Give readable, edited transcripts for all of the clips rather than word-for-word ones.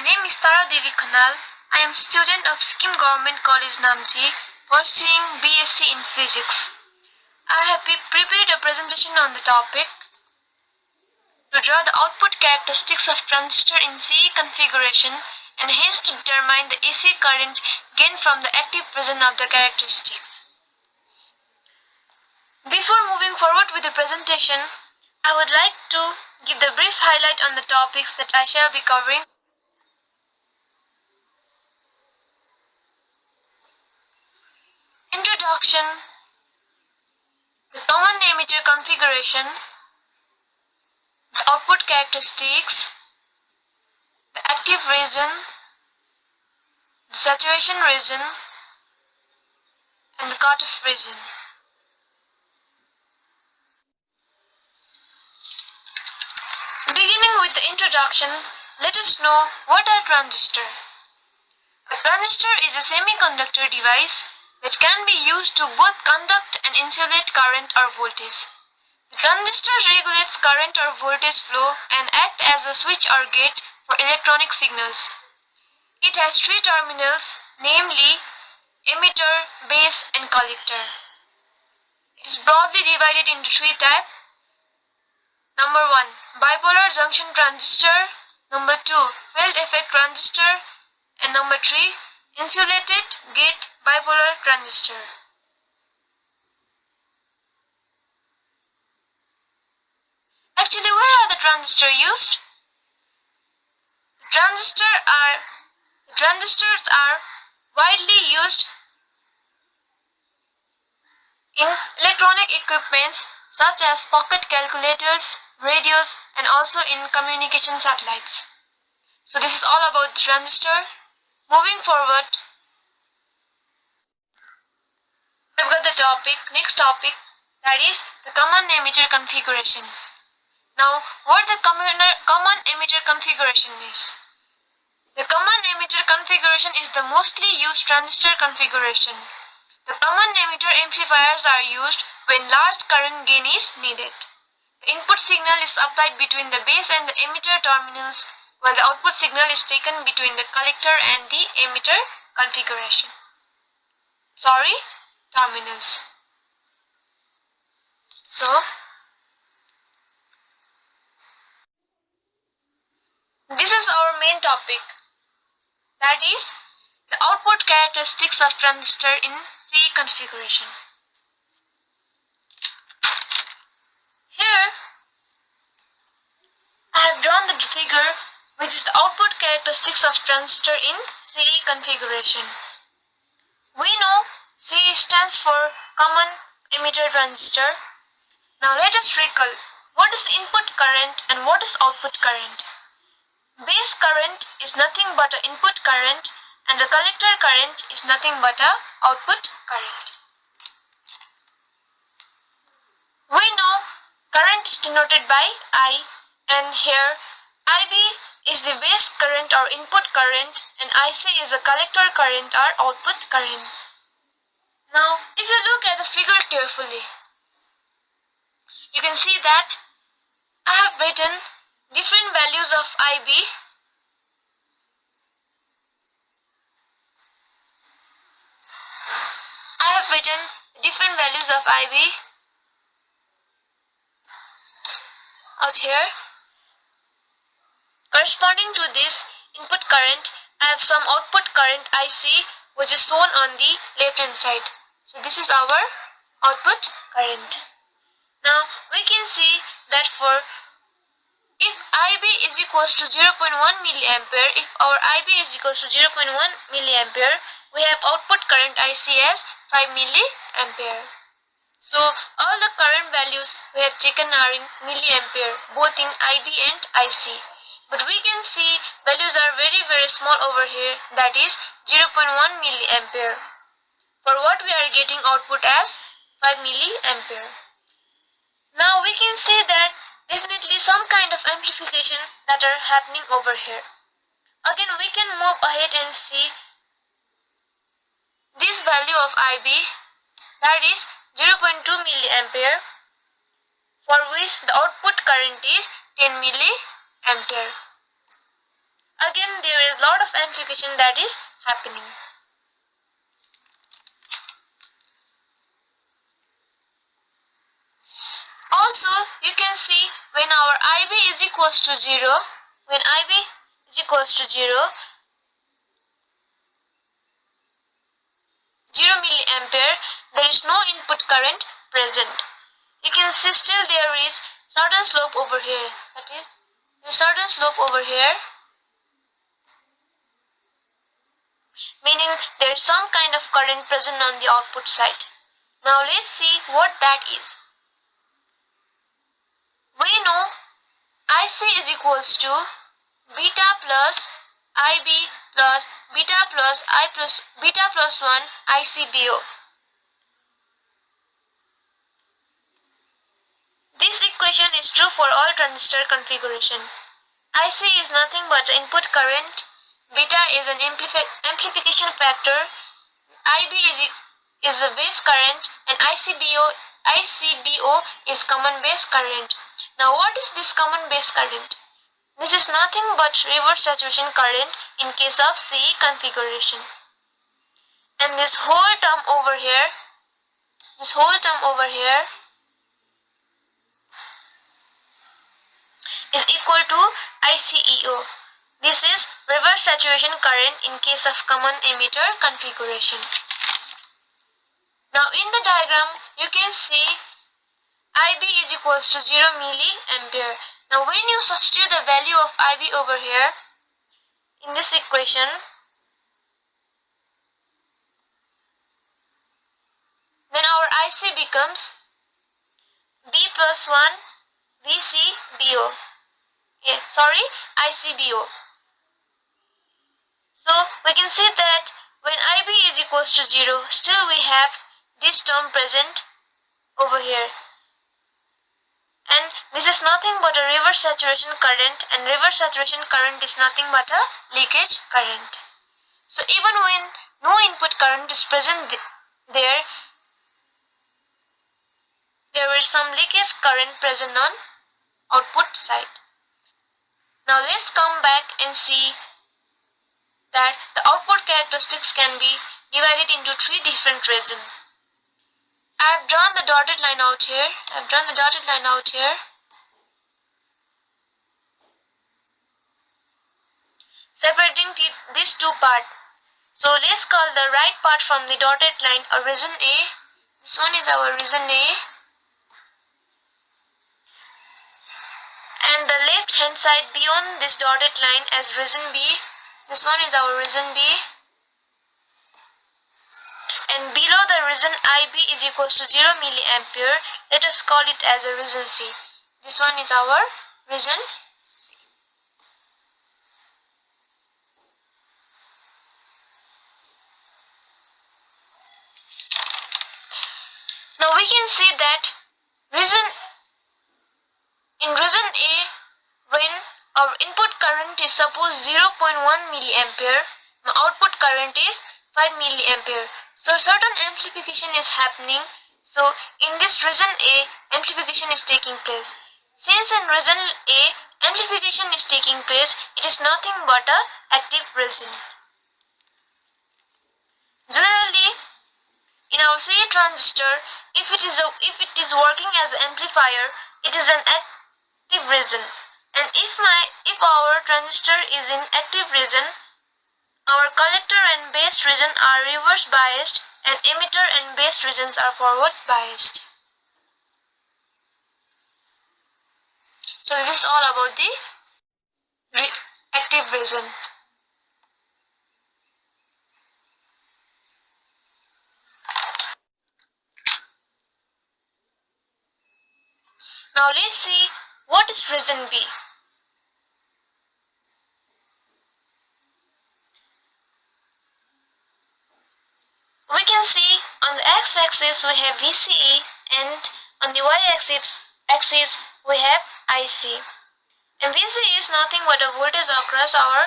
name is Tara Devi Khanal. I am student of Sikkim Government College Namchi, pursuing BSc in Physics. I have prepared a presentation on the topic to draw the output characteristics of transistor in CE configuration and hence to determine the AC current gained from the active presence of the characteristics. Before moving forward with the presentation, I would like to give the brief highlight on the topics that I shall be covering. Introduction, the common emitter configuration, the output characteristics, the active region, the saturation region, and the cutoff region. Beginning with the introduction, let us know what are transistors. A transistor is a semiconductor device that can be used to both conduct and insulate current or voltage. The transistor regulates current or voltage flow and acts as a switch or gate for electronic signals. It has three terminals, namely emitter, base, and collector. It is broadly divided into three types. Number 1, bipolar junction transistor. Number 2, field effect transistor. And number 3, insulated gate bipolar transistor. Actually, where are the transistors used? Transistors are widely used in electronic equipments such as pocket calculators, radios, and also in communication satellites. So this is all about the transistor. Moving forward, we've got the next topic, that is the common emitter configuration. Now, what the common emitter configuration is? The common emitter configuration is the mostly used transistor configuration. The common emitter amplifiers are used when large current gain is needed. The input signal is supplied between the base and the emitter terminals, while the output signal is taken between the collector and the emitter terminals. So, this is our main topic, that is the output characteristics of transistor in CE configuration. Here, I have drawn the figure which is the output characteristics of transistor in CE configuration. We know CE stands for common emitter transistor. Now let us recall what is input current and what is output current. Base current is nothing but an input current and the collector current is nothing but an output current. We know current is denoted by I, and here IB is the base current or input current and IC is the collector current or output current. Now, if you look at the figure carefully, you can see that I have written different values of IB . I have written different values of IB out here. Corresponding to this input current, I have some output current IC which is shown on the left hand side. So this is our output current. Now we can see that if IB is equals to 0.1 milliampere, if our IB is equals to 0.1 milliampere, we have output current IC as 5 milliampere. So all the current values we have taken are in milliampere, both in IB and IC. But we can see values are very small over here, that is 0.1 milliampere. For what we are getting output as 5 milliampere. Now we can see that definitely some kind of amplification that are happening over here. Again we can move ahead and see this value of IB, that is 0.2 milliampere, for which the output current is 10 milliampere. again there is lot of amplification that is happening. Also, you can see when our IB is equals to 0, when IB is equals to 0 milliampere, there is no input current present. You can see still there is certain slope over here. That is, there is certain slope over here, meaning there is some kind of current present on the output side. Now let's see what that is. We know IC is equals to beta plus IB plus beta plus I plus beta plus 1 ICBO. This equation is true for all transistor configuration. IC is nothing but input current, beta is an amplification factor, IB is a base current, and ICBO is common base current. Now what is this common base current? This is nothing but reverse saturation current in case of CE configuration. And this whole term over here is equal to ICEO. This is reverse saturation current in case of common emitter configuration. Now in the diagram you can see IB is equals to 0 milliampere. Now when you substitute the value of IB over here in this equation, then our IC becomes B plus 1 VCBO. ICBO. So we can see that when IB is equals to 0, still we have this term present over here. And this is nothing but a reverse saturation current, and reverse saturation current is nothing but a leakage current. So even when no input current is present there is some leakage current present on output side. Now let's come back and see that the output characteristics can be divided into 3 different regions. I have drawn the dotted line out here. Separating these two parts. So let's call the right part from the dotted line a region A. This one is our region A. And the left hand side beyond this dotted line as region B. This one is our region B. And below the region IB is equals to 0 milliampere. Let us call it as a region C. This one is our region C. Now we can see that in region A, when our input current is suppose 0.1 milliampere, my output current is 5 milliampere. So certain amplification is happening. So in this region A, amplification is taking place. Since in region A, amplification is taking place, it is nothing but a active region. Generally, in our CE transistor, if it is working as an amplifier, it is an active region. And if our transistor is in active region, our collector and base region are reverse biased, and emitter and base regions are forward biased. So this is all about the active region. Now let's see what is region B. We can see on the x-axis we have VCE, and on the y-axis we have IC. And VCE is nothing but a voltage across our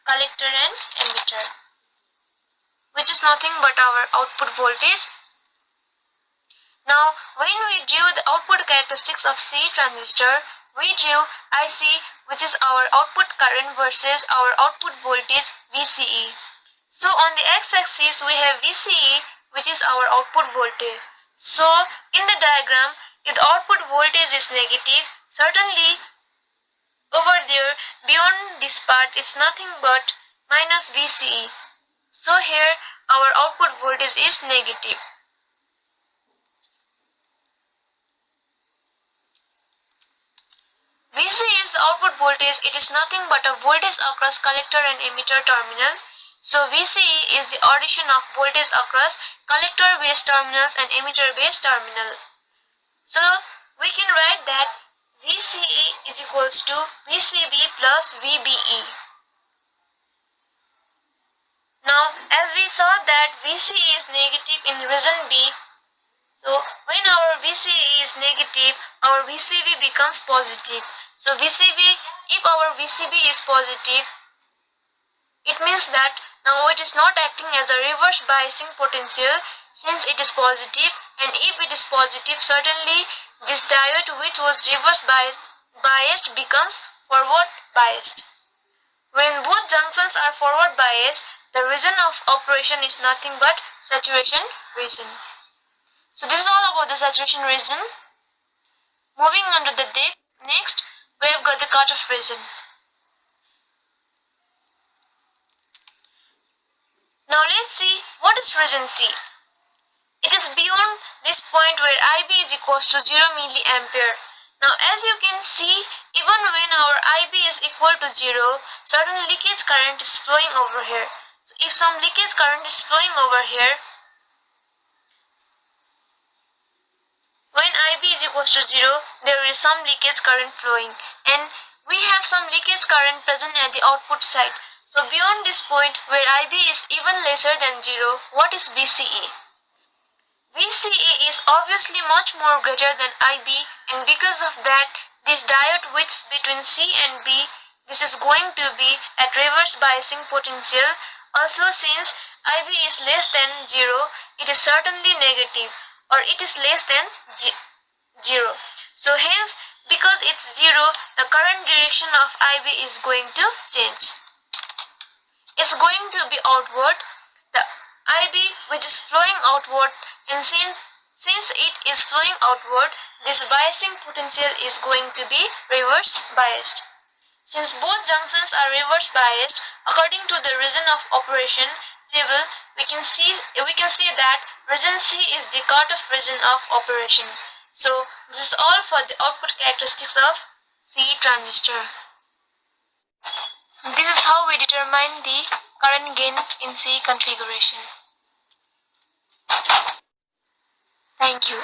collector and emitter, which is nothing but our output voltage. Now when we drew the output characteristics of CE transistor, we drew IC which is our output current versus our output voltage VCE. So on the x-axis we have VCE, which is our output voltage. So in the diagram, if the output voltage is negative, certainly over there beyond this part it's nothing but minus VCE. So here our output voltage is negative. VCE is the output voltage. It is nothing but a voltage across collector and emitter terminal. So VCE is the addition of voltage across collector base terminals and emitter base terminal. So we can write that VCE is equals to VCB plus VBE. Now as we saw that VCE is negative in region B, so when our VCE is negative, our VCB becomes positive. So if our VCB is positive, it means that now it is not acting as a reverse biasing potential since it is positive, and if it is positive, certainly this diode which was reverse biased becomes forward biased. When both junctions are forward biased, the region of operation is nothing but saturation region. So this is all about the saturation region. Moving on to the next, we have got the cutoff region. Now let's see what is region C. It is beyond this point where IB is equals to 0 milliampere. Now as you can see, even when our IB is equal to 0, certain leakage current is flowing over here. So if some leakage current is flowing over here, when IB is equals to 0, there is some leakage current flowing, and we have some leakage current present at the output side. So beyond this point where IB is even lesser than 0, what is VCE? VCE is obviously much more greater than IB, and because of that, this diode width between C and B, this is going to be at reverse biasing potential. Also, since IB is less than 0, it is certainly negative, or it is less than 0. So hence, because it's 0, the current direction of IB is going to change. It's going to be outward. The IB which is flowing outward, and since it is flowing outward, this biasing potential is going to be reverse biased. Since both junctions are reverse biased, according to the region of operation table, we can see that region C is the cutoff region of operation. So this is all for the output characteristics of C transistor. This is how we determine the current gain in C configuration. Thank you.